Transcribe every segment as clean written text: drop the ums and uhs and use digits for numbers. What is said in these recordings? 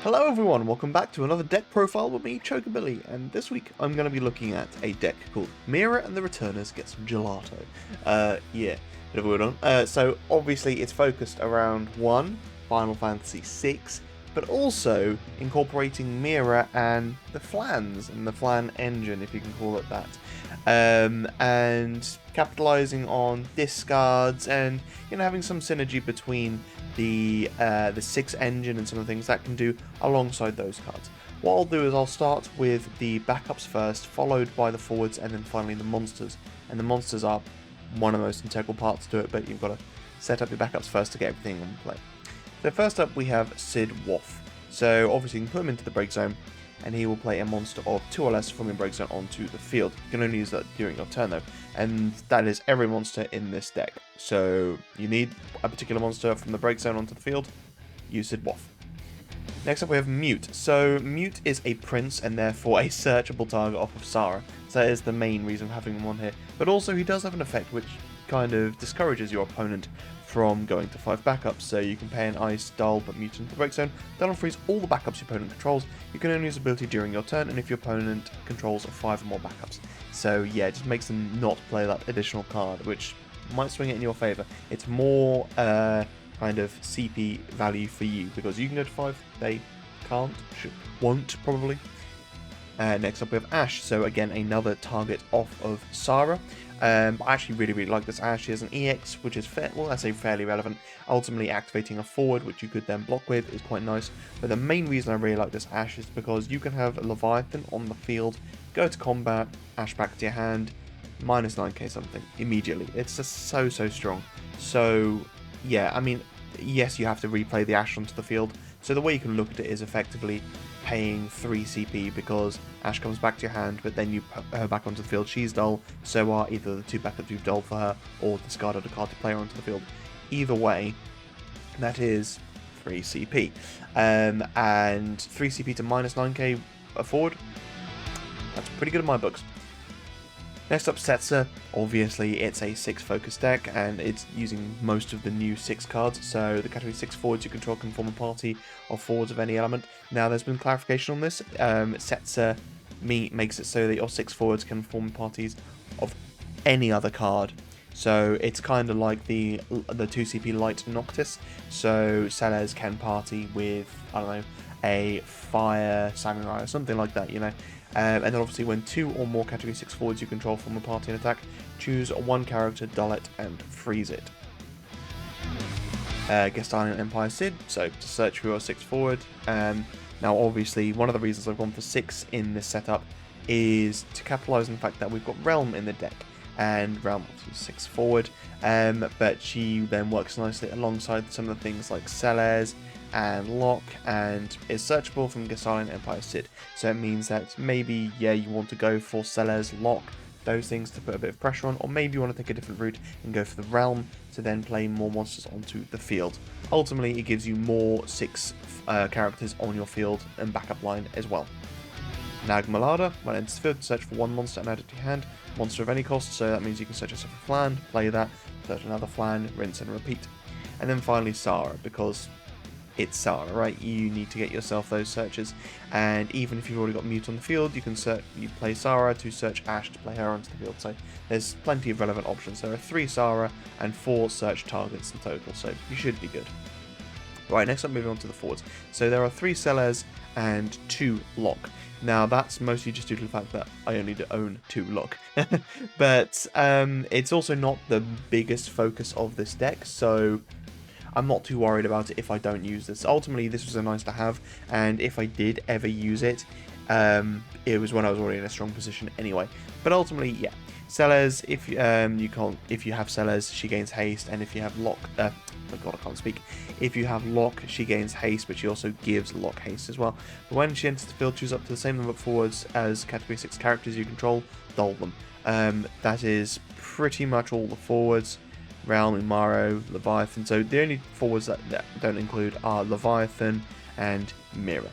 Hello everyone, welcome back to another deck profile with me, Chocobilly, and this week I'm going to be looking at a deck called Mira and the Returners Get Some Gelato. Yeah, bit of a weird one. So obviously it's focused around, one, Final Fantasy VI, but also incorporating Mira and the Flans, and the Flan engine, if you can call it that. And capitalizing on discards and, having some synergy between the 6 engine and some of the things that can do alongside those cards. What I'll do is I'll start with the backups first, followed by the forwards, and then finally the monsters. And the monsters are one of the most integral parts to it, but you've got to set up your backups first to get everything in play. So first up we have Sid Waff. So obviously you can put him into the break zone, and he will play a monster of 2 or less from your break zone onto the field. You can only use that during your turn though, and that is every monster in this deck. So you need a particular monster from the break zone onto the field, use Sid Waff. Next up we have Mute. So Mute is a prince and therefore a searchable target off of Sara. So that is the main reason for having him on here. But also he does have an effect which kind of discourages your opponent from going to 5 backups. So you can pay an ice, dull, but Mute into the break zone. That'll freeze all the backups your opponent controls. You can only use ability during your turn, and if your opponent controls 5 or more backups. So yeah, it just makes them not play that additional card, which might swing it in your favour. It's more kind of CP value for you, because you can go to 5, they can't, won't probably. Next up we have Ash, so again another target off of Sara. I actually really like this Ash. She has an EX, which is fairly relevant. Ultimately activating a forward, which you could then block with, is quite nice. But the main reason I really like this Ash is because you can have Leviathan on the field, go to combat, Ash back to your hand, minus 9k something immediately. It's just so strong. So yeah, I mean, yes, you have to replay the Ash onto the field. So the way you can look at it is effectively paying 3 CP, because Ash comes back to your hand, but then you put her back onto the field. She's dull, so are either the 2 backups you've dulled for her, or discarded a card to play her onto the field. Either way, that is 3 CP. And 3 CP to minus 9k forward, that's pretty good in my books. Next up, Setzer. Obviously, it's a 6 focus deck, and it's using most of the new 6 cards. So the category 6 forwards you control can form a party of forwards of any element. Now, there's been clarification on this. Setzer makes it so that your 6 forwards can form parties of any other card. So it's kind of like the 2 CP light Noctis. So Sellers can party with, I don't know, a Fire Samurai or something like that, and then obviously when 2 or more category 6 forwards you control from a party and attack, choose 1 character, dull it, and freeze it. Gestalian Empire Sid, so to search for your 6 forward. Now obviously one of the reasons I've gone for 6 in this setup is to capitalise on the fact that we've got Realm in the deck, and Realm obviously 6 forward, but she then works nicely alongside some of the things like Celes and Lock, and is searchable from Gestalian Empire Sid. So it means that maybe, yeah, you want to go for Celes, Lock, those things to put a bit of pressure on, or maybe you want to take a different route and go for the Realm to then play more monsters onto the field. Ultimately, it gives you more 6 characters on your field and backup line as well. Nagmalada, when it enters the field, search for 1 monster and add it to your hand. Monster of any cost, so that means you can search yourself a Flan, play that, search another Flan, rinse and repeat. And then finally Sara, because it's Sara, right? You need to get yourself those searches, and even if you've already got Mute on the field, you play Sara to search Ash to play her onto the field. So there's plenty of relevant options. There are 3 Sara and 4 search targets in total, so you should be good. Right, next up, moving on to the forwards. So there are 3 Celes and 2 Lock. Now that's mostly just due to the fact that I only own 2 Lock. But it's also not the biggest focus of this deck, so I'm not too worried about it if I don't use this. Ultimately, this was a nice to have, and if I did ever use it, it was when I was already in a strong position anyway. But ultimately, yeah. Celes, if you have Celes, she gains haste, and if you have Lock, oh god, I can't speak. If you have Lock, she gains haste, but she also gives Lock haste as well. But when she enters the field, choose up to the same number of forwards as category 6 characters you control, dull them. That is pretty much all the forwards. Realm, Umaro, Leviathan. So the only forwards that don't include are Leviathan and Mira.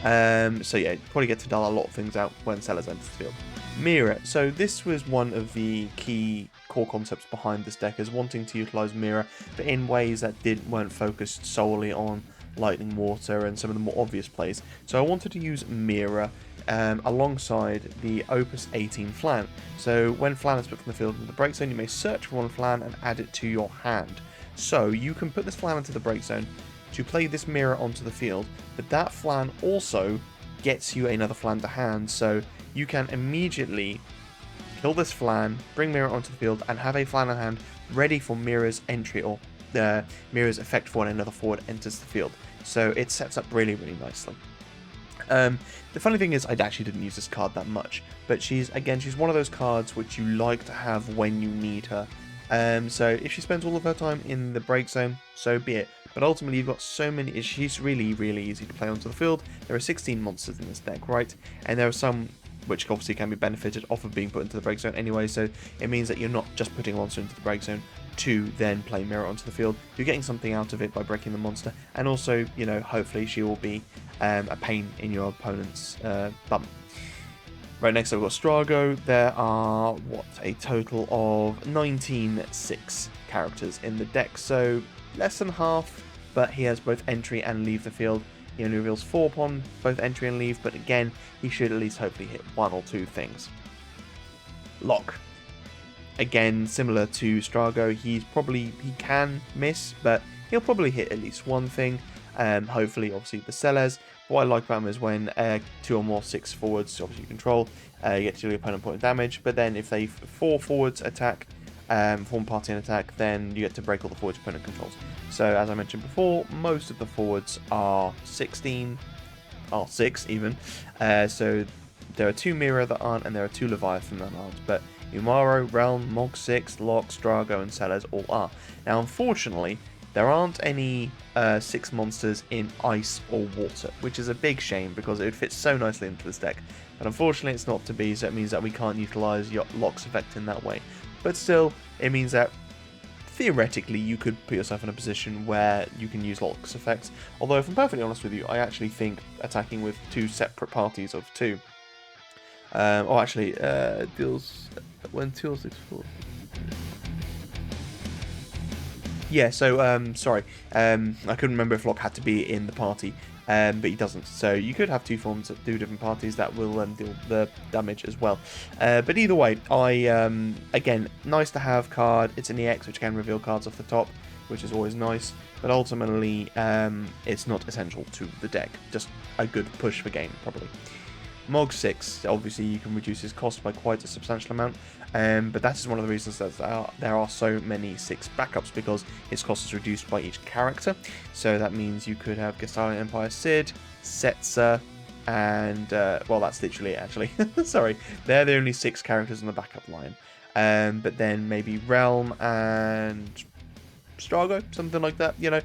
So yeah, you probably get to dull a lot of things out when Sellers enters the field. Mira. So this was one of the key core concepts behind this deck, is wanting to utilize Mira, but in ways that weren't focused solely on Lightning Water and some of the more obvious plays. So I wanted to use Mira alongside the Opus 18 Flan. So when Flan is put from the field into the break zone, you may search for one Flan and add it to your hand. So you can put this Flan into the break zone to play this Mira onto the field, but that Flan also gets you another Flan to hand, so you can immediately kill this Flan, bring Mira onto the field, and have a Flan in hand ready for Mira's entry, or Mira's effect for when another forward enters the field. So it sets up really, really nicely. The funny thing is, I actually didn't use this card that much, but she's one of those cards which you like to have when you need her. So if she spends all of her time in the break zone, so be it. But ultimately, you've got so many. She's really, really easy to play onto the field. There are 16 monsters in this deck, right? And there are some which obviously can be benefited off of being put into the break zone anyway. So it means that you're not just putting a monster into the break zone to then play Mira onto the field. You're getting something out of it by breaking the monster, and also, you know, hopefully she will be a pain in your opponent's bum. Right, next up we've got Strago. There are, a total of 19-6 characters in the deck, so less than half, but he has both entry and leave the field. He only reveals 4 upon both entry and leave, but again, he should at least hopefully hit 1 or 2 things. Lock. Again, similar to Strago, he can miss, but he'll probably hit at least 1 thing. Hopefully, obviously, the Celes. What I like about him is when 2 or more 6 forwards, obviously you control, you get to deal your opponent point of damage, but then if they 4 forwards attack, form party and attack, then you get to break all the forwards opponent controls. So as I mentioned before, most of the forwards are 6 even. So there are 2 Mira that aren't, and there are 2 Leviathan that aren't, but Umaro, Realm, Mog 6, Lock, Strago, and Celes all are. Now, unfortunately, there aren't any 6 monsters in Ice or Water, which is a big shame because it would fit so nicely into this deck. But unfortunately, it's not to be, so it means that we can't utilize Lock's effect in that way. But still, it means that theoretically you could put yourself in a position where you can use Lock's effects. Although, if I'm perfectly honest with you, I actually think attacking with 2 separate parties of 2. Deals when 2 or 6 4. Yeah, so, sorry, I couldn't remember if Lock had to be in the party, but he doesn't. So you could have 2 forms that do different parties that will deal the damage as well. But either way, again, nice to have card. It's an EX, which can reveal cards off the top, which is always nice. But ultimately, it's not essential to the deck. Just a good push for game, probably. Mog 6, obviously you can reduce his cost by quite a substantial amount, but that is one of the reasons that there are so many 6 backups, because his cost is reduced by each character. So that means you could have Gestalian Empire Sid, Setzer, and, well, that's literally it, actually. Sorry, they're the only 6 characters on the backup line. But then maybe Realm and Strago, something like that, you know.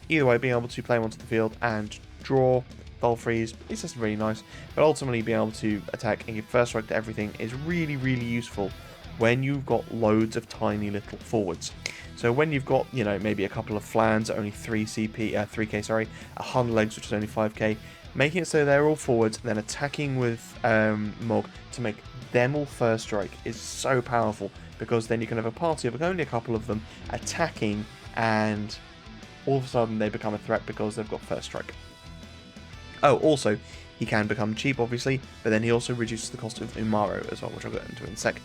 Either way, being able to play him onto the field and draw Freeze, it's just really nice. But ultimately, being able to attack and give first strike to everything is really, really useful when you've got loads of tiny little forwards. So when you've got, you know, maybe a couple of Flans at only 3k, sorry, a Hun Legs, which is only 5k, making it so they're all forwards, and then attacking with Mog to make them all first strike is so powerful, because then you can have a party of only a couple of them attacking, and all of a sudden they become a threat because they've got first strike. Oh, also, he can become cheap, obviously, but then he also reduces the cost of Umaro as well, which I'll get into in a sec.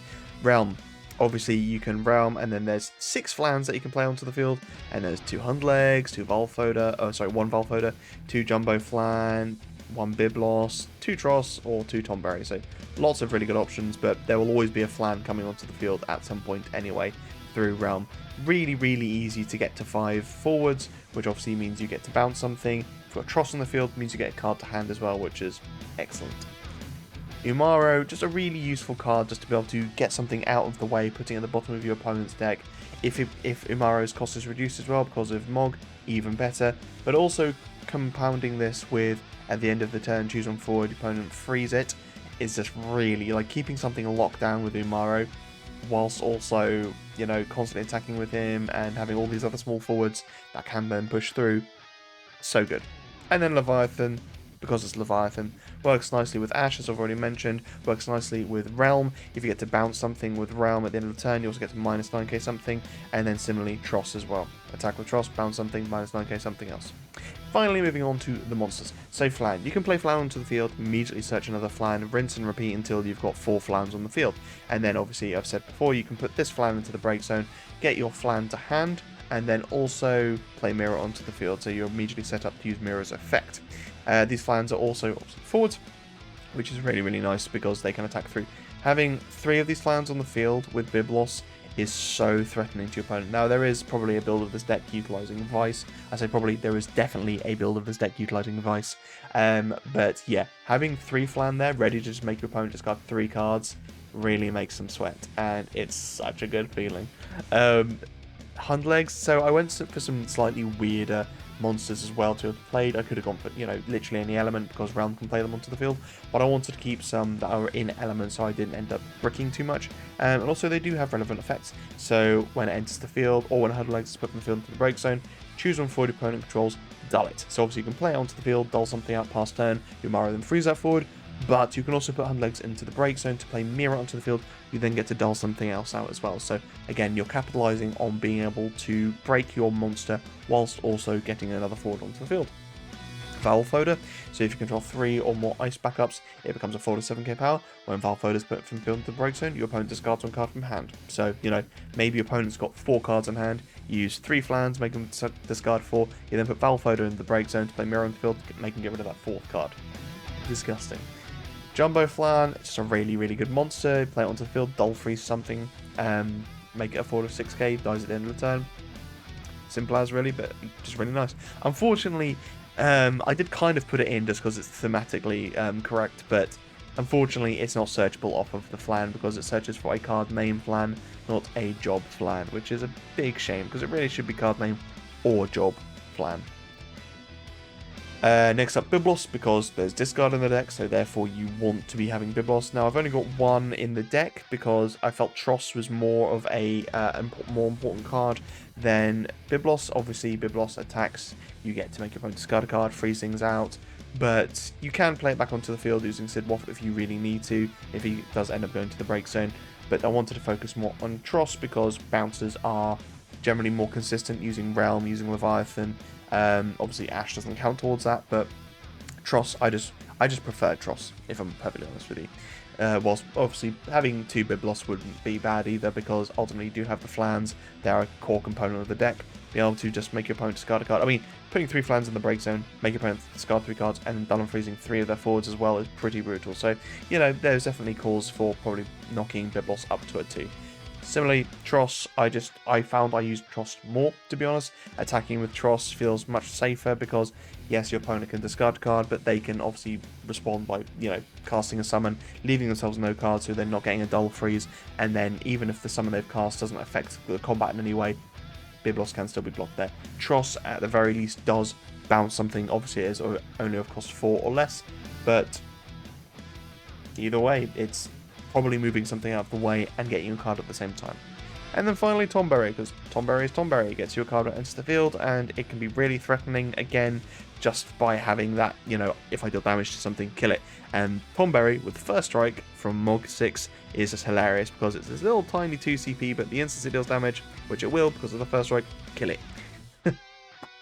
Realm. Obviously, you can Realm, and then there's 6 Flans that you can play onto the field, and there's 2 Hundlegs, 2 1 Valfoda, 2 Jumbo Flan, 1 Biblos, 2 Tross, or 2 Tomberry. So lots of really good options, but there will always be a Flan coming onto the field at some point anyway through Realm. Really, really easy to get to 5 forwards, which obviously means you get to bounce something. If you've got Tross on the field, means you get a card to hand as well, which is excellent. Umaro, just a really useful card just to be able to get something out of the way, putting it at the bottom of your opponent's deck. If Umaro's cost is reduced as well because of Mog, even better. But also compounding this with, at the end of the turn, choose one forward, opponent freeze it, is just really, like, keeping something locked down with Umaro, whilst also, you know, constantly attacking with him and having all these other small forwards that can then push through. So good. And then Leviathan, because it's Leviathan. Works nicely with Ash, as I've already mentioned. Works nicely with Realm. If you get to bounce something with Realm at the end of the turn, you also get to minus 9k something. And then similarly, Tross as well. Attack with Tross, bounce something, minus 9k something else. Finally, moving on to the monsters. So Flan. You can play Flan onto the field, immediately search another Flan, rinse and repeat until you've got 4 Flans on the field. And then obviously, I've said before, you can put this Flan into the break zone, get your Flan to hand, and then also play Mirror onto the field, so you're immediately set up to use Mirror's effect. These Flans are also obviously forwards, which is really, really nice because they can attack through. Having 3 of these Flans on the field with Biblos is so threatening to your opponent. Now, there is probably a build of this deck utilizing Vice. I say probably, there is definitely a build of this deck utilizing Vice. But yeah, having 3 Flan there ready to just make your opponent discard 3 cards really makes them sweat, and it's such a good feeling. Hunt legs, so I went for some slightly weirder monsters as well to have played. I could have gone for, you know, literally any element because Realm can play them onto the field, but I wanted to keep some that are in element so I didn't end up bricking too much. And also they do have relevant effects, so when it enters the field or when Hunt legs is put in the field into the break zone, choose one forward opponent controls, dull it. So obviously you can play it onto the field, dull something out past turn, you Mario then freeze that forward, but you can also put Hunt legs into the break zone to play Mirror onto the field. You then get to dull something else out as well. So again, you're capitalizing on being able to break your monster whilst also getting another forward onto the field. Valve Folder, so if you control 3 or more ice backups, it becomes a 4 to 7k power. When Valve Folder is put from field into the break zone, your opponent discards 1 card from hand. So, you know, maybe your opponent's got 4 cards in hand, you use 3 Flans, make them discard 4, you then put Valve Folder into the break zone to play Mirror on the field, make them get rid of that 4th card. Disgusting. Jumbo Flan, it's just a really, really good monster. Play it onto the field, dull freeze something, make it a 4 to 6k, dies at the end of the turn. Simple as really, but just really nice. Unfortunately, I did kind of put it in just because it's thematically correct, but unfortunately it's not searchable off of the Flan because it searches for a card name Flan, not a job Flan, which is a big shame because it really should be card name or job Flan. Next up, Biblos, because there's discard in the deck, so therefore you want to be having Biblos. Now, I've only got 1 in the deck because I felt Tross was more of a more important card than Biblos. Obviously, Biblos attacks, you get to make your opponent discard a card, freeze things out, but you can play it back onto the field using Sid Waff if you really need to, if he does end up going to the break zone. But I wanted to focus more on Tross because bouncers are generally more consistent using Realm, using Leviathan. Obviously Ash doesn't count towards that, but Tross, I just prefer Tross, if I'm perfectly honest with you. Whilst obviously having 2 Biblos wouldn't be bad either, because ultimately you do have the Flans, they are a core component of the deck. Being able to just make your opponent discard a card, I mean, putting 3 Flans in the break zone, make your opponent discard 3 cards, and then done freezing 3 of their forwards as well is pretty brutal. So, you know, there's definitely cause for probably knocking Biblos up to a 2. Similarly, Tross, I found I used Tross more, to be honest. Attacking with Tross feels much safer because, yes, your opponent can discard a card, but they can obviously respond by, you know, casting a summon, leaving themselves no cards, so they're not getting a dull freeze, and then even if the summon they've cast doesn't affect the combat in any way, Biblos can still be blocked there. Tross, at the very least, does bounce something. Obviously, it is only of cost 4 or less, but either way, it's probably moving something out of the way and getting a card at the same time. And then finally Tomberry, because Tomberry is Tomberry. It gets you a card that enters the field, and it can be really threatening, again, just by having that, you know, if I deal damage to something, kill it. And Tomberry, with First Strike from Mog 6, is just hilarious, because it's this little tiny 2 CP, but the instant it deals damage, which it will because of the First Strike, kill it.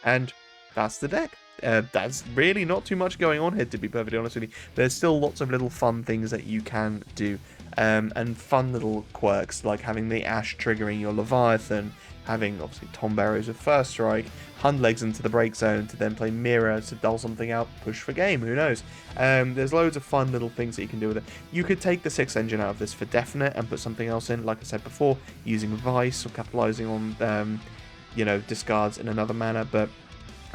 And that's the deck. That's really not too much going on here, to be perfectly honest with you. There's still lots of little fun things that you can do. And fun little quirks, like having the Ash triggering your Leviathan, having, obviously, Tomberries with First Strike, Hunt legs into the break zone to then play Mirror to dull something out, push for game, who knows. There's loads of fun little things that you can do with it. You could take the 6th engine out of this for definite and put something else in, like I said before, using Vice or capitalizing on, you know, discards in another manner, but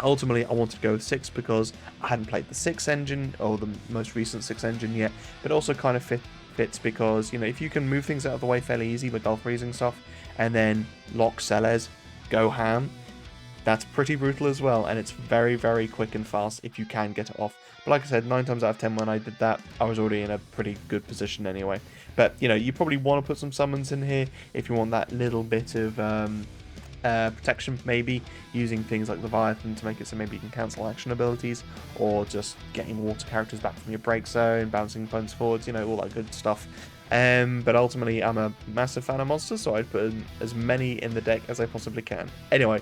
ultimately, I wanted to go with 6 because I hadn't played the 6th engine, or the most recent 6th engine yet, but also kind of fits because, you know, if you can move things out of the way fairly easy with dull freezing stuff, and then lock Celes, go ham, that's pretty brutal as well, and it's very, very quick and fast if you can get it off. But like I said, 9 times out of 10 when I did that, I was already in a pretty good position anyway. But, you know, you probably want to put some summons in here if you want that little bit of protection, maybe using things like Leviathan to make it so maybe you can cancel action abilities, or just getting water characters back from your break zone, bouncing opponents forwards, you know, all that good stuff. But ultimately, I'm a massive fan of monsters, so I'd put in as many in the deck as I possibly can. Anyway,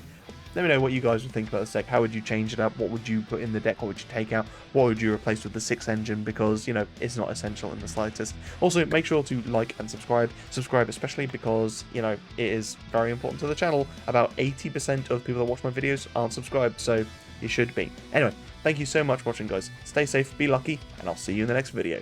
let me know what you guys would think about this deck. How would you change it up? What would you put in the deck? What would you take out? What would you replace with the 6 engine? Because, you know, it's not essential in the slightest. Also, make sure to like and subscribe. Subscribe especially because, you know, it is very important to the channel. About 80% of people that watch my videos aren't subscribed, so you should be. Anyway, thank you so much for watching, guys. Stay safe, be lucky, and I'll see you in the next video.